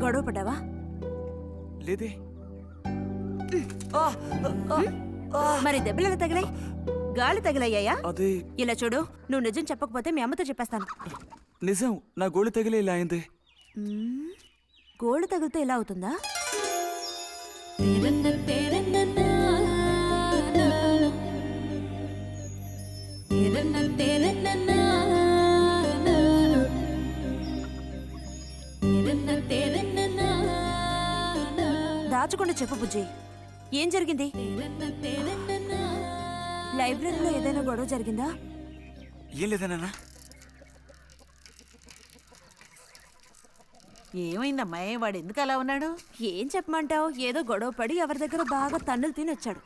గొడవ పడ్డావా? లేదే. మరి దెబ్బలు ఎలా తగిలాయి? గాలి తగిలయ్యాయా? అదే. ఇలా చూడు, నువ్వు నిజం చెప్పకపోతే మీ అమ్మతో చెప్పేస్తాను. నిజం, నా గోళ్ళు తగిలే ఇలా అయింది. గోళ్ళు తగిలితే ఇలా అవుతుందా? దాచకుండా చెప్పు బుజ్జి, ఏం జరిగింది? లైబ్రరీలో ఏదైనా గొడవ జరిగిందా? ఏం లేదన్నా. ఏమైందమ్మాయి, వాడు ఎందుకు అలా ఉన్నాడు? ఏం చెప్పమంటావు, ఏదో గొడవ పడి ఎవరి దగ్గర బాగా తన్నులు తిని వచ్చాడు.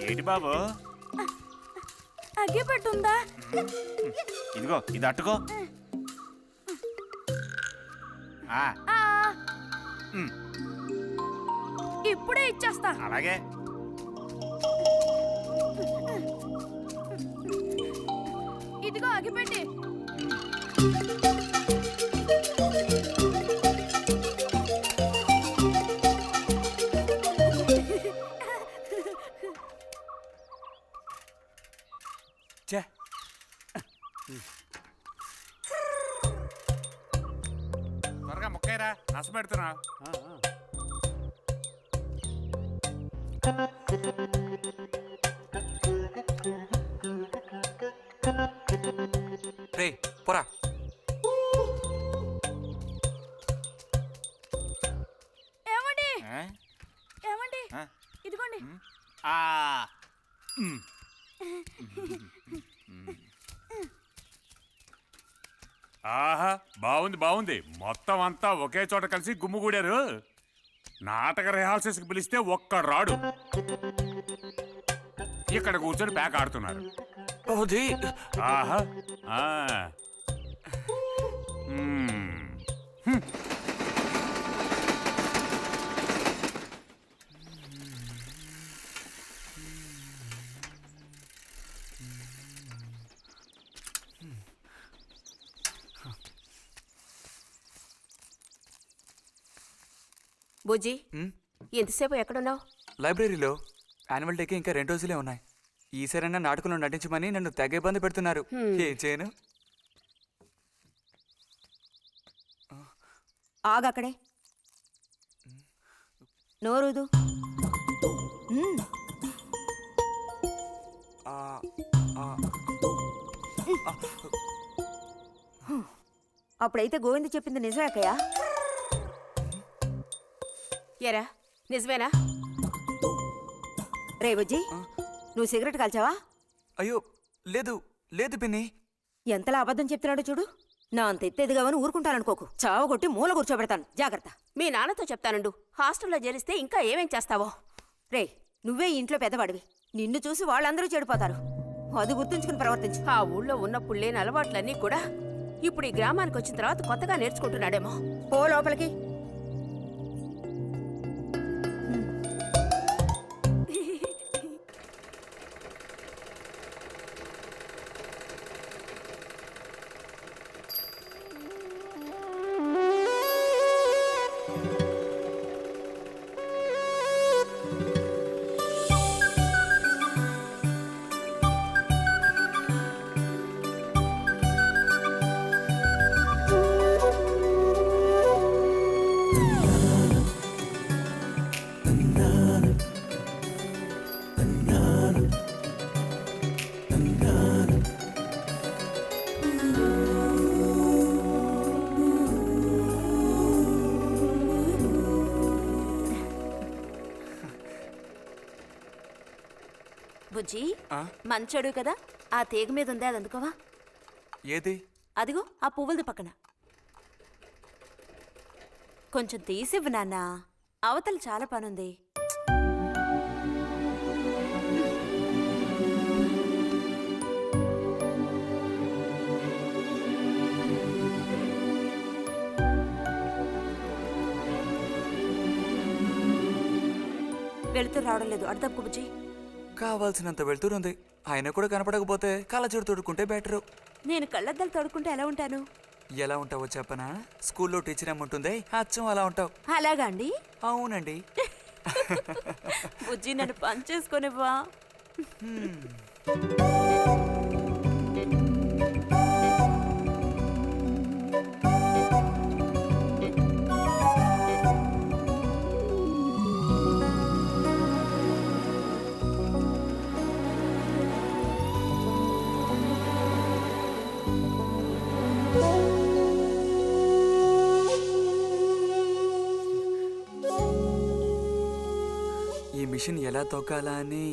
ఏంటి బాబు? అగ్గి పెట్టుందా? ఇదిగో ఇది అట్టుకో. ఇప్పుడే ఇచ్చేస్తా. అలాగే. ఇదిగో అగ్గిపెట్టి. త్వరగా ముక్కైరా, నస పెడుతున్నా. రే పోరా. ఏమండి ఏమండి, ఇదిగోండి. ఆహా, బాగుంది బాగుంది. మొత్తం అంతా ఒకే చోట కలిసి గుమ్ముగూడారు. నాటక రిహార్సల్స్కి పిలిస్తే ఒక్క రాడు. ఇక్కడ కూర్చొని ప్యాక్ ఆడుతున్నారు. ఆహా. బుజ్జి, ఎంతసేపు ఎక్కడున్నావు? లైబ్రరీలో. యాన్యువల్ డేకి ఇంకా 2 రోజులే ఉన్నాయి. ఈసారైనా నాటకంలో నటించమని నన్ను తెగ ఇబ్బంది పెడుతున్నారు. ఏం చేయను? ఆగక్కడే, నోరుదు. అప్పుడైతే గోవింద చెప్పింది నిజమే అక్కయ్యా? ఎరా నిజమేనా? రే బుజ్జి, నువ్వు సిగరెట్ కాల్చావా? అయ్యో లేదు లేదు పిన్ని. ఎంతలా అబద్ధం చెప్తున్నాడో చూడు. నా అంత ఎత్తేదిగావని ఊరుకుంటాననుకోకు. చావగొట్టి మూల కూర్చోబెడతాను, జాగ్రత్త. మీ నాన్నతో చెప్తానుండు. హాస్టల్లో చేరిస్తే ఇంకా ఏమేం చేస్తావో. రే, నువ్వే ఇంట్లో పెద్దవాడివి. నిన్ను చూసి వాళ్ళందరూ చెడిపోతారు. అది గుర్తుంచుకుని ప్రవర్తించు. ఆ ఊళ్ళో ఉన్నప్పుడు లేని అలవాట్లన్నీ కూడా ఇప్పుడు ఈ గ్రామానికి వచ్చిన తర్వాత కొత్తగా నేర్చుకుంటున్నాడేమో. పో లోపలికి. బుజ్జి, మంచోడు కదా, ఆ తీగ మీద ఉంది, అది అందుకోవా? ఏది? అదిగో ఆ పువ్వులది పక్కన. కొంచెం తీసివ్వు నాన్న, అవతల చాలా పనుంది. వెళుతూ రావడం లేదు అర్థం బుజ్జి. కావాల్సినంత వెళ్తురుంది. ఆయన కూడా కనపడకపోతే కళ్ళజోడు తోడుకుంటే బెటరు. నేను కళ్ళద్దాలు తోడుకుంటే ఎలా ఉంటాను? ఎలా ఉంటావో చెప్పనా? స్కూల్లో టీచర్ ఏముంటుంది, అచ్చం అలా ఉంటావు. అలాగా అండి? అవునండి. బుజ్జి నన్ను పని చేసుకునివ్వా. ఈ మిషన్ ఎలా తొక్కాలా అని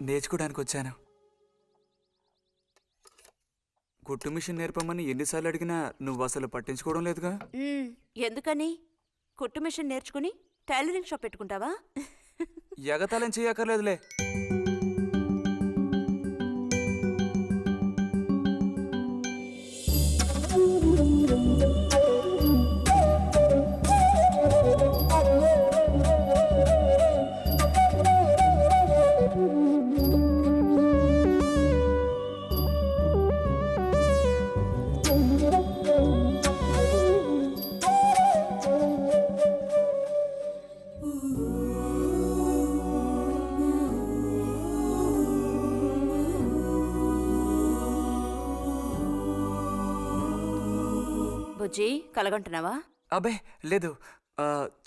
నేర్చుకోవడానికి వచ్చాను. కుట్టు మిషన్ నేర్పమని ఎన్నిసార్లు అడిగినా నువ్వు అసలు పట్టించుకోవడం లేదుగా. ఎందుకని? కుట్టు మిషన్ నేర్చుకుని టైలరింగ్ షాప్ పెట్టుకుంటావా? ఎగతాళం చేయక్కర్లేదులే. బుజ్జి కలగంటున్నావా? అబ్బే లేదు.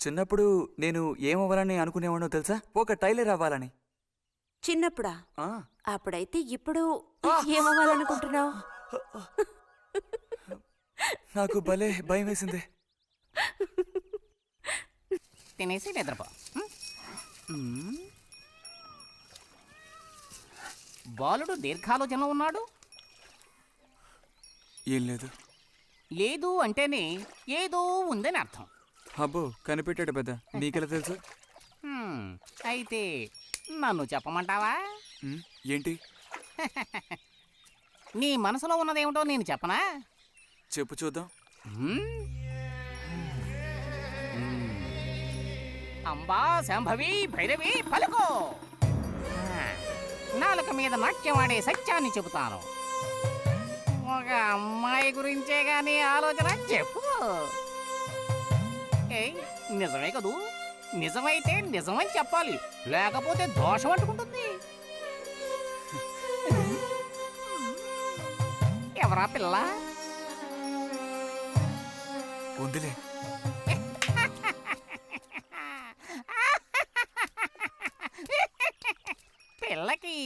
చిన్నప్పుడు నేను ఏమవ్వాలని అనుకునేవాడో తెలుసా? ఒక టైలర్ అవ్వాలని. చిన్నప్పుడా? ఆ, అప్పుడైతే ఇప్పుడు ఏమవ్వాలనుకుంటున్నావు? నాకు భలే భయం వేసింది. తినేసి నిద్రపో. బాలుడు దీర్ఘాలోచనలో ఉన్నాడు. ఏం లేదు. లేదు అంటేనే ఏదో ఉందని అర్థం. అబ్బో కనిపెట్టాడు పెద్ద. నీకెలా తెలుసు? అయితే నన్ను చెప్పమంటావా? ఏంటి? నీ మనసులో ఉన్నదేమిటో నేను చెప్పనా? చెప్పు చూద్దాం. అంబా శాంభవి భైరవి పలుకో. నాలుక మీద నాట్యమాడే సత్యాన్ని చెబుతాను. ఒక అమ్మాయి గురించే గాని ఆలోచన చెప్పు. ఏయ్ నిజమే కదూ? నిజమైతే నిజమని చెప్పాలి, లేకపోతే దోషం అంటుకుంటుంది. ఎవరా పిల్ల? ఉందిలే. పిల్లకి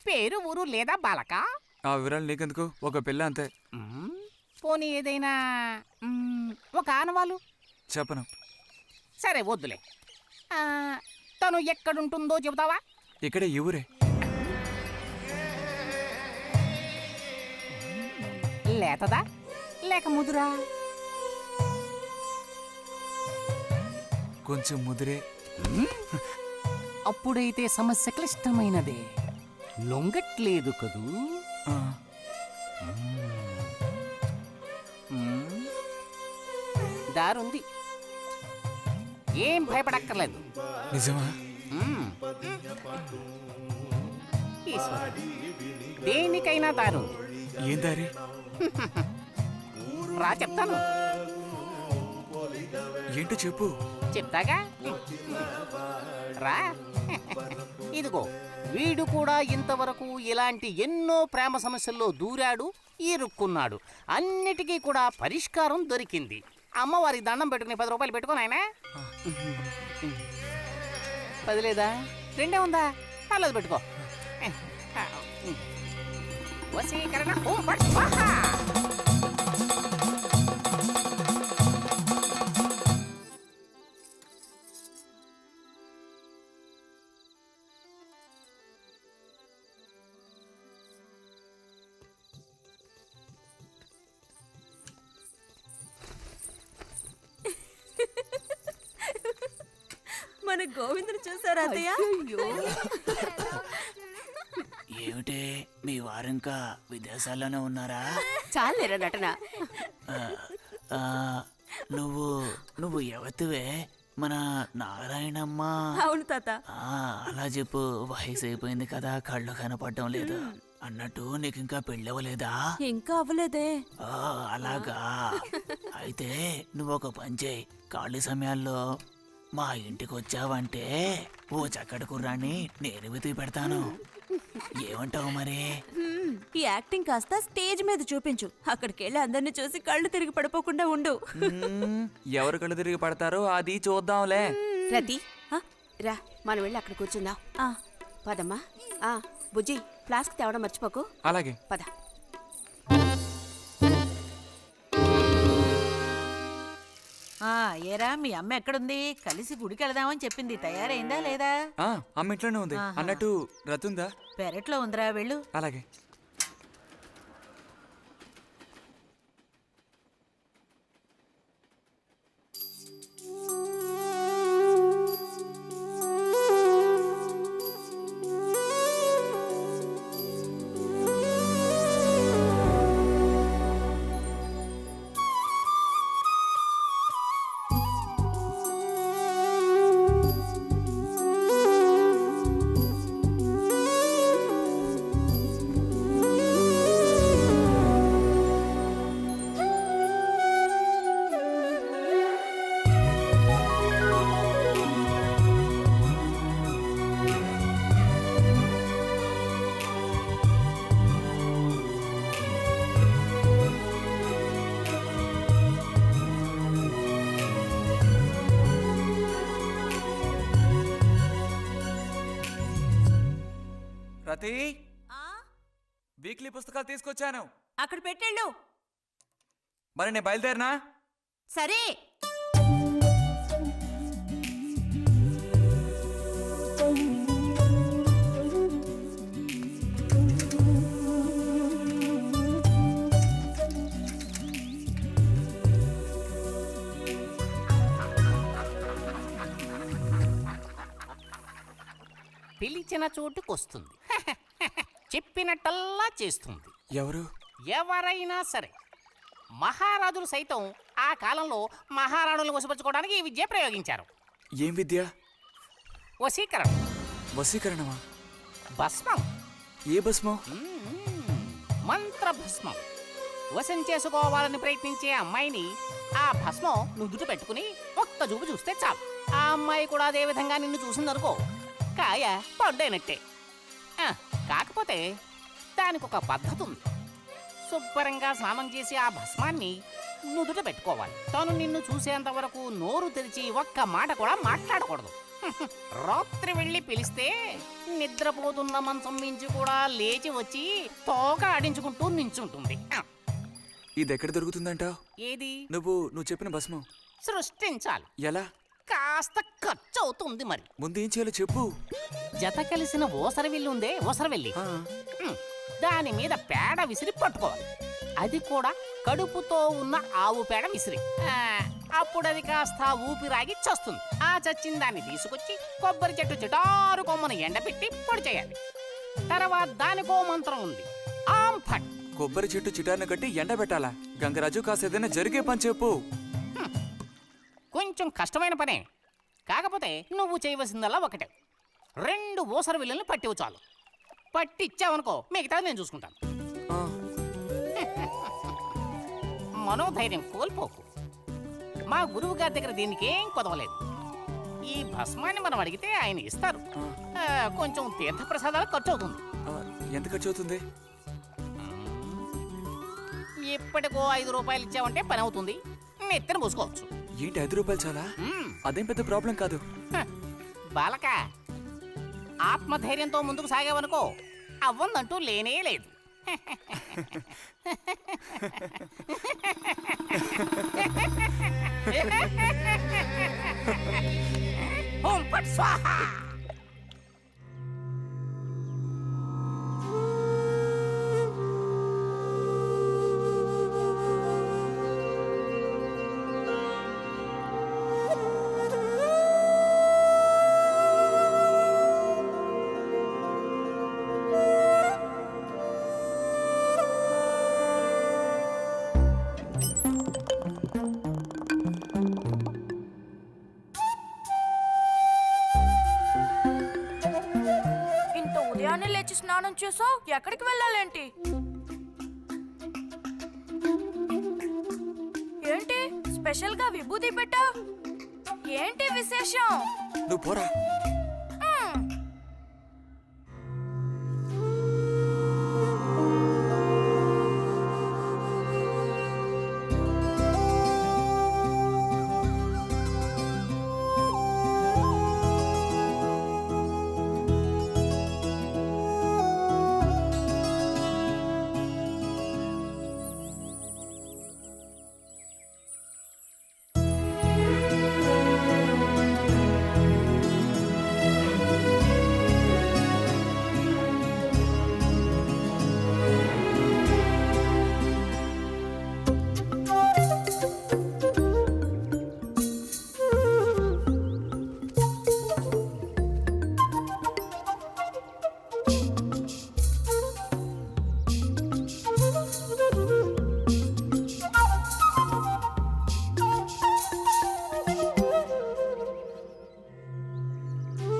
పేరు ఊరు లేదా బాలక? ఆ వివరాలు నీకెందుకు? ఒక పిల్ల అంతే. పోనీ ఏదైనా ఒక ఆనవాలు? చెప్పను. సరే వద్దులే. తను ఎక్కడుంటుందో చెబుతావా? ఇక్కడే ఈ ఊరే. లేతదా లేక ముదురా? కొంచెం ముదిరే. అప్పుడైతే సమస్య క్లిష్టమైనదే. లొంగట్లేదు కదూ? దారుంది, ఏం భయపడక్కర్లేదు. నిజమా? ఈశ్వరుడు, దేనికైనా దారుంది. ఏం దారి? రా చెప్తాను. ఏంటో చెప్పు. చెప్తాగా రా. ఇదిగో వీడు కూడా ఇంతవరకు ఇలాంటి ఎన్నో ప్రేమ సమస్యల్లో దూరాడు, ఇరుక్కున్నాడు. అన్నిటికీ కూడా పరిష్కారం దొరికింది. అమ్మవారికి దండం పెట్టుకుని 10 రూపాయలు పెట్టుకో నాయనా. 10 లేదా? 2 ఉందా? పర్లేదు పెట్టుకో. వశీకరణ ఓం ఫట్ స్వాహా. మన గోవిందుని చూసారా అత్తయ్య? ఏమిటే మీ వారింకా విదేశాల్లోనే ఉన్నారా? చాలేరా నటన. నువ్వు నువ్వు ఎవతివే? మన నారాయణమ్మ అవును తాత. అలా చెప్పు. వయసు అయిపోయింది కదా, కళ్ళు కనపడటం లేదు. అన్నట్టు నీకు ఇంకా పెళ్ళవలేదా? ఇంకా అవ్వలేదే. అలాగా. అయితే నువ్వు ఒక పని చేయి. ఖాళీ సమయాల్లో మా ఇంటికి వచ్చావంటే ఓ చక్కటి కుర్రాన్ని నేను వెతికి పెడతాను. ఏమంటావు మరి? ఈ యాక్టింగ్ కాస్త స్టేజ్ మీద చూపించు. అక్కడికి వెళ్ళి అందరిని చూసి కళ్ళు తిరిగి పడిపోకుండా ఉండు. ఎవరు కళ్ళు తిరిగి పడతారో అది చూద్దాంలే. రతి, రా మనం వెళ్ళి అక్కడ కూర్చుందాం. పదమ్మా. బుజ్జి, ఫ్లాస్క్ తేవడం మర్చిపోకు. అలాగే. పద. ఏరా మీ అమ్మ ఎక్కడుంది? కలిసి గుడికి వెళదామని చెప్పింది. తయారైందా లేదా? అమ్మ ఇంట్లోనే ఉంది. అన్నట్టు రతుందా? పెరట్లో ఉందిరా, వెళ్ళు. అలాగే. రతి, వీక్లీ పుస్తకాలు తీసుకొచ్చాను. అక్కడ పెట్టేళ్ళు. మరి నేను బయలుదేరినా? సరే. పిలిచిన చోటుకొస్తుంది. చెప్పినట్టల్లా చేస్తుంది. ఎవరు? ఎవరైనా సరే. మహారాజులు సైతం ఆ కాలంలో మహారాణులను వశపరచుకోవడానికి ఈ విద్య ప్రయోగించారు. ఏం విద్య? వశీకరణం. వశీకరణమా? భస్మం. ఏ భస్మం? మంత్ర భస్మం. వశం చేసుకోవాలని ప్రయత్నించే అమ్మాయిని ఆ భస్మం నుదుట పెట్టుకుని ఒక్క చూపు చూస్తే చాలు. ఆ అమ్మాయి కూడా అదే విధంగా నిన్ను చూసిందనుకో, కాయ పడ్డైనట్టే. కాకపోతే దానికి ఒక పద్ధతి ఉంది. శుభ్రంగా స్నానం చేసి ఆ భస్మాన్ని నుదుట పెట్టుకోవాలి. తను నిన్ను చూసేంత వరకు నోరు తెరిచి ఒక్క మాట కూడా మాట్లాడకూడదు. రాత్రి వెళ్ళి పిలిస్తే నిద్రపోతున్న మంచం మించి కూడా లేచి వచ్చి తోక ఆడించుకుంటూ నించుంటుంది. ఇది ఎక్కడ దొరుకుతుందంటావు? ఏది? నువ్వు చెప్పిన భస్మం సృష్టించాలి. ఎలా? కాస్త ఖర్చు అవుతుంది. మరి ముందు ఏం చేయాలో చెప్పు. జత కలిసిన ఓసరవిల్లి ఉందే, ఓసరవెల్లి, దాని మీద పేడ విసిరి పట్టుకోవాలి. అది కూడా కడుపుతో ఉన్న ఆవు పేడ విసిరి. అప్పుడు అది కాస్త ఊపిరాగి చస్తుంది. ఆ చచ్చిన దాన్ని తీసుకొచ్చి కొబ్బరి చెట్టు చిటారు కొమ్మను ఎండపెట్టి పొడి చేయాలి. తర్వాత దానికో మంత్రం ఉంది, ఆం ఫట్. కొబ్బరి చెట్టు చిటాన్ని కట్టి ఎండబెట్టాలా? గంగరాజు కాసేదైనా జరిగే పని చెప్పు. కొంచెం కష్టమైన పనే. కాకపోతే నువ్వు చేయవలసిందల్లా ఒకటే, 2 ఊసర విల్లుల్ని పట్టివు చాలు. పట్టి ఇచ్చావనుకో, మిగతాది నేను చూసుకుంటాను. మనోధైర్యం కోల్పోకు. మా గురువు గారి దగ్గర దీనికేం కొదవలేదు. ఈ భస్మాన్ని మనం అడిగితే ఆయన ఇస్తారు. కొంచెం తీర్థప్రసాదాలు ఖర్చు అవుతుంది. ఎంత ఖర్చు అవుతుంది? ఇప్పటికో 5 రూపాయలు ఇచ్చావంటే పని అవుతుంది. నెత్తిన పోసుకోవచ్చు. ఏంటి 5 రూపాయలు చాలా? అదేం పెద్ద ప్రాబ్లం కాదు. బాలక, ఆత్మధైర్యంతో ముందుకు సాగావనుకో, అవ్వందంటూ లేనే లేదు. ఓం ఫట్ స్వాహా. లేచి స్నానం చేసావు, ఎక్కడికి వెళ్ళాలేంటి? ఏంటి స్పెషల్ గా విభూతి పెట్టావు? ఏంటి విశేషం? నువ్వు పోరా.